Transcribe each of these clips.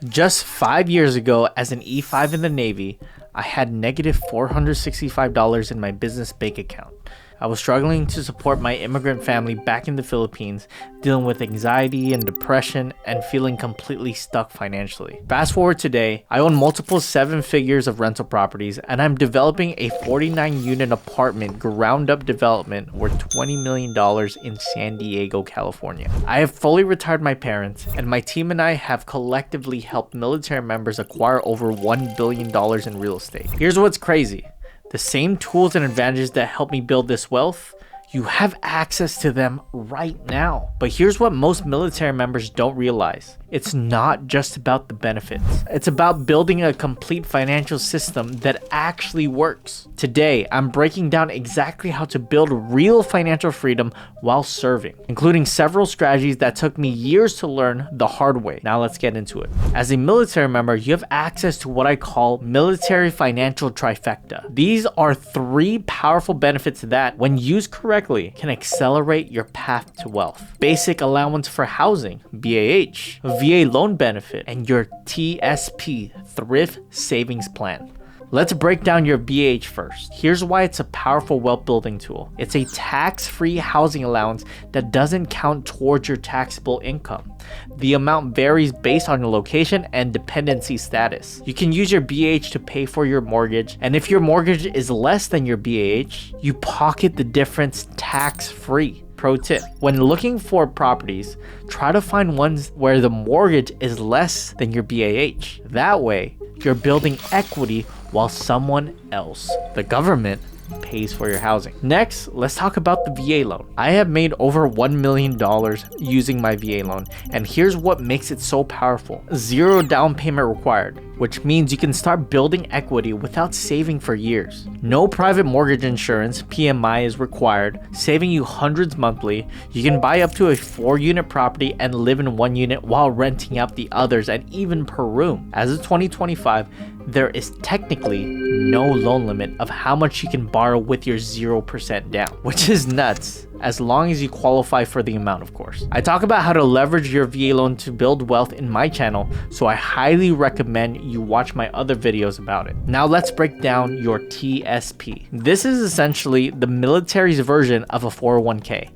Just 5 years ago, as an E5 in the Navy, I had negative $465 in my business bank account. I was struggling to support my immigrant family back in the Philippines, dealing with anxiety and depression and feeling completely stuck financially. Fast forward today, I own multiple 7 figures of rental properties and I'm developing a 49 unit apartment ground up development worth $20 million in San Diego, California. I have fully retired my parents and my team and I have collectively helped military members acquire over $1 billion in real estate. Here's what's crazy. The same tools and advantages that helped me build this wealth, you have access to them right now. But here's what most military members don't realize. It's not just about the benefits. It's about building a complete financial system that actually works. Today, I'm breaking down exactly how to build real financial freedom while serving, including several strategies that took me years to learn the hard way. Now let's get into it. As a military member, you have access to what I call Military Financial Trifecta. These are 3 powerful benefits that, when used correctly, can accelerate your path to wealth. Basic allowance for housing, BAH, VA loan benefit, and your TSP, Thrift Savings Plan. Let's break down your BAH first. Here's why it's a powerful wealth building tool. It's a tax-free housing allowance that doesn't count towards your taxable income. The amount varies based on your location and dependency status. You can use your BAH to pay for your mortgage, and if your mortgage is less than your BAH, you pocket the difference tax-free. Pro tip, when looking for properties, try to find ones where the mortgage is less than your BAH. That way, you're building equity while someone else, the government, pays for your housing. Next, let's talk about the VA loan. I have made over $1 million using my VA loan, and here's what makes it so powerful. 0 down payment required, which means you can start building equity without saving for years. No private mortgage insurance, PMI, is required, saving you hundreds monthly. You can buy up to a 4-unit property and live in 1 unit while renting out the others and even per room. As of 2025, there is technically no loan limit of how much you can borrow with your 0% down, which is nuts, as long as you qualify for the amount, of course. I talk about how to leverage your VA loan to build wealth in my channel, so I highly recommend you watch my other videos about it. Now let's break down your TSP. This is essentially the military's version of a 401k.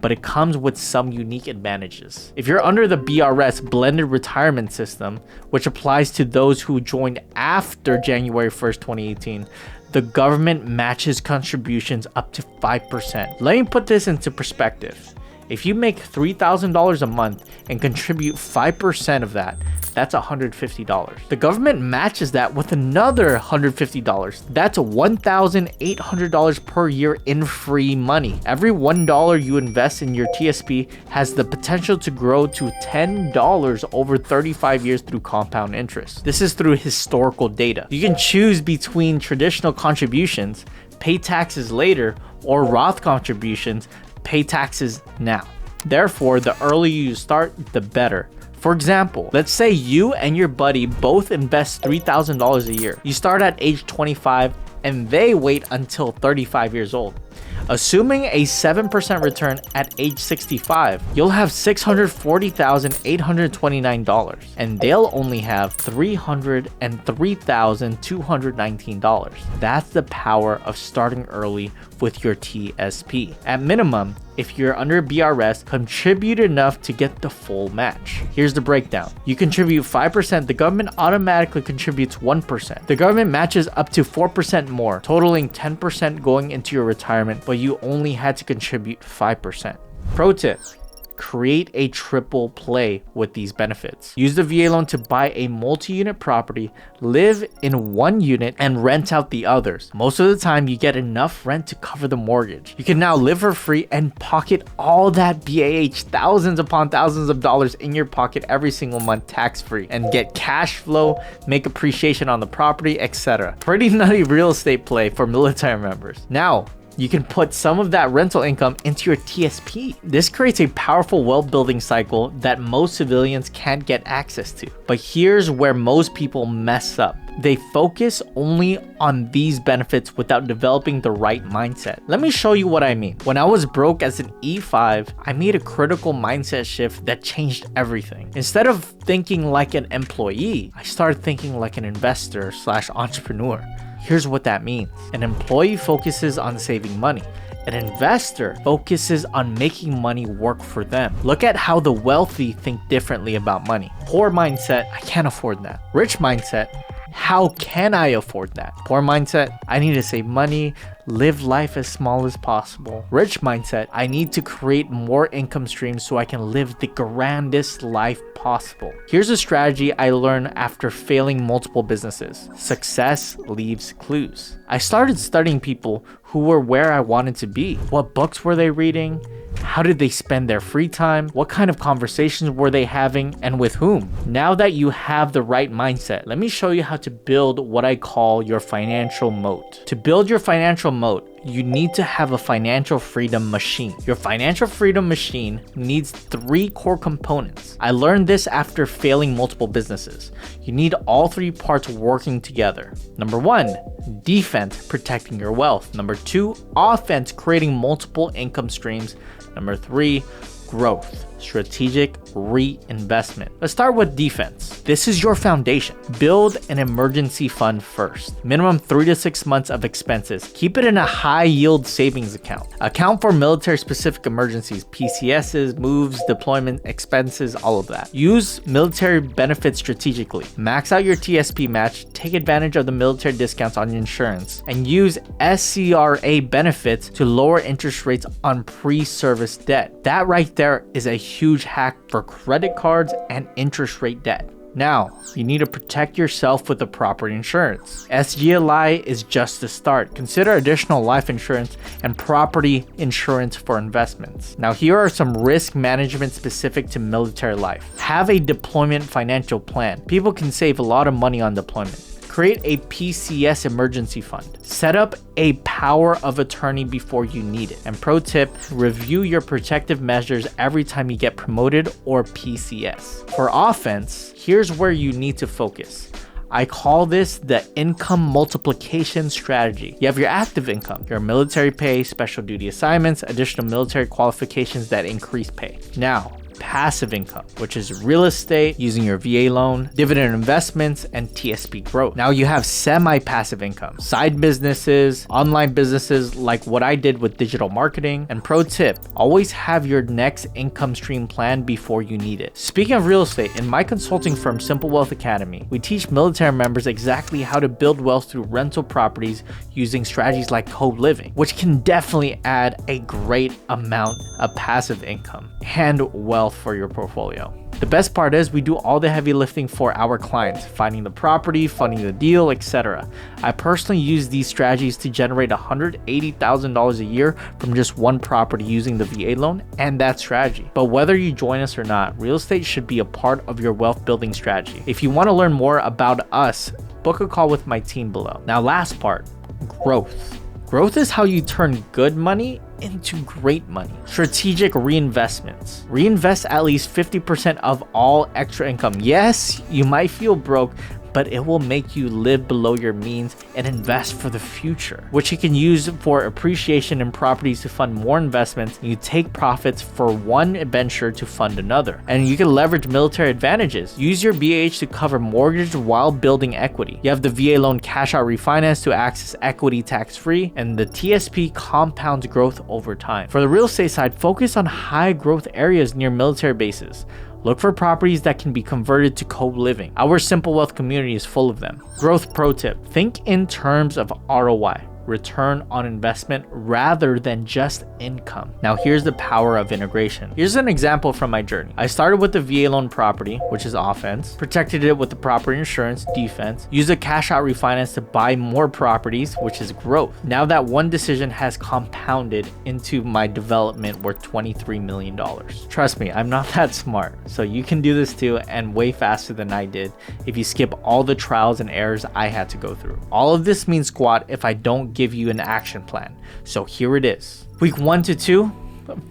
But it comes with some unique advantages. If you're under the BRS blended retirement system, which applies to those who joined after January 1st, 2018, the government matches contributions up to 5%. Let me put this into perspective. If you make $3,000 a month and contribute 5% of that, that's $150. The government matches that with another $150. That's $1,800 per year in free money. Every $1 you invest in your TSP has the potential to grow to $10 over 35 years through compound interest. This is through historical data. You can choose between traditional contributions, pay taxes later, or Roth contributions, pay taxes now. Therefore, the earlier you start, the better. For example, let's say you and your buddy both invest $3,000 a year. You start at age 25 and they wait until 35 years old. Assuming a 7% return at age 65, you'll have $640,829, and they'll only have $303,219. That's the power of starting early with your TSP. At minimum, if you're under BRS, contribute enough to get the full match. Here's the breakdown. You contribute 5%, the government automatically contributes 1%. The government matches up to 4% more, totaling 10% going into your retirement, but you only had to contribute 5%. Pro tip. Create a triple play with these benefits. Use the VA loan to buy a multi-unit property, live in 1 unit, and rent out the others. Most of the time, you get enough rent to cover the mortgage. You can now live for free and pocket all that BAH, thousands upon thousands of dollars in your pocket every single month tax-free, and get cash flow, make appreciation on the property, etc. Pretty nutty real estate play for military members. Now, you can put some of that rental income into your TSP. This creates a powerful wealth building cycle that most civilians can't get access to. But here's where most people mess up. They focus only on these benefits without developing the right mindset. Let me show you what I mean. When I was broke as an E5, I made a critical mindset shift that changed everything. Instead of thinking like an employee, I started thinking like an investor/entrepreneur. Here's what that means. An employee focuses on saving money. An investor focuses on making money work for them. Look at how the wealthy think differently about money. Poor mindset, I can't afford that. Rich mindset, how can I afford that? Poor mindset, I need to save money, live life as small as possible. Rich mindset, I need to create more income streams so I can live the grandest life possible. Here's a strategy I learned after failing multiple businesses. Success leaves clues. I started studying people who were where I wanted to be. What books were they reading? How did they spend their free time? What kind of conversations were they having and with whom? Now that you have the right mindset, let me show you how to build what I call your financial moat. To build your financial moat, you need to have a financial freedom machine. Your financial freedom machine needs 3 core components. I learned this after failing multiple businesses. You need all 3 parts working together. Number 1, defense, protecting your wealth. Number 2, offense, creating multiple income streams. Number 3, growth, strategic reinvestment. Let's start with defense. This is your foundation. Build an emergency fund first. Minimum 3 to 6 months of expenses. Keep it in a high yield savings account. Account for military specific emergencies, PCSs, moves, deployment expenses, all of that. Use military benefits strategically. Max out your TSP match, take advantage of the military discounts on your insurance, and use SCRA benefits to lower interest rates on pre-service debt. That right there is a huge hack for credit cards and interest rate debt. Now, you need to protect yourself with the proper insurance. SGLI is just the start. Consider additional life insurance and property insurance for investments. Now, here are some risk management specific to military life. Have a deployment financial plan. People can save a lot of money on deployment. Create a PCS emergency fund. Set up a power of attorney before you need it. And pro tip, review your protective measures every time you get promoted or PCS. For offense, here's where you need to focus. I call this the income multiplication strategy. You have your active income, your military pay, special duty assignments, additional military qualifications that increase pay. Now, passive income, which is real estate, using your VA loan, dividend investments, and TSP growth. Now you have semi-passive income, side businesses, online businesses like what I did with digital marketing. And pro tip, always have your next income stream plan before you need it. Speaking of real estate, in my consulting firm, Simple Wealth Academy, we teach military members exactly how to build wealth through rental properties using strategies like co-living, which can definitely add a great amount of passive income and wealth for your portfolio. The best part is we do all the heavy lifting for our clients, finding the property, funding the deal, etc. I personally use these strategies to generate $180,000 a year from just one property using the VA loan and that strategy. But whether you join us or not, real estate should be a part of your wealth building strategy. If you want to learn more about us, book a call with my team below. Now, last part, growth. Growth is how you turn good money into great money. Strategic reinvestments. Reinvest at least 50% of all extra income. Yes, you might feel broke, but it will make you live below your means and invest for the future, which you can use for appreciation in properties to fund more investments. You take profits for one venture to fund another. And you can leverage military advantages. Use your BAH to cover mortgage while building equity. You have the VA loan cash out refinance to access equity tax-free, and the TSP compounds growth over time. For the real estate side, focus on high growth areas near military bases. Look for properties that can be converted to co-living. Our Simple Wealth community is full of them. Growth pro tip. Think in terms of ROI, return on investment, rather than just income. Now here's the power of integration. Here's an example from my journey. I started with the VA loan property, which is offense, protected it with the proper insurance, defense, used a cash out refinance to buy more properties, which is growth. Now that one decision has compounded into my development worth $23 million. Trust me, I'm not that smart, so you can do this too, and way faster than I did if you skip all the trials and errors I had to go through. All of this means squat if I don't give you an action plan. So here it is. Week 1 to 2,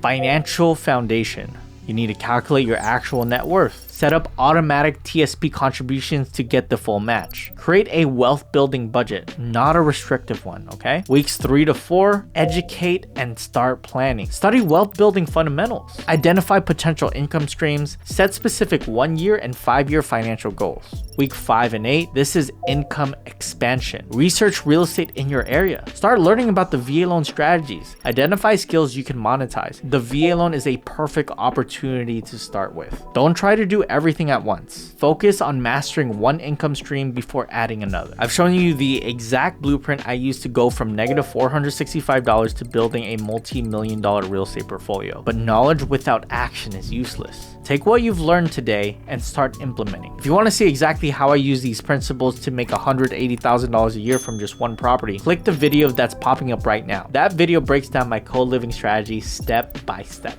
financial foundation. You need to calculate your actual net worth. Set up automatic TSP contributions to get the full match. Create a wealth building budget, not a restrictive one, okay? Weeks 3 to 4, educate and start planning. Study wealth building fundamentals. Identify potential income streams. Set specific 1-year and 5-year financial goals. Week 5 and 8, this is income expansion. Research real estate in your area. Start learning about the VA loan strategies. Identify skills you can monetize. The VA loan is a perfect opportunity to start with. Don't try to do everything at once. Focus on mastering one income stream before adding another. I've shown you the exact blueprint I used to go from negative $465 to building a multi-million-dollar real estate portfolio. But knowledge without action is useless. Take what you've learned today and start implementing. If you want to see exactly how I use these principles to make $180,000 a year from just one property, click the video that's popping up right now. That video breaks down my co-living strategy step by step.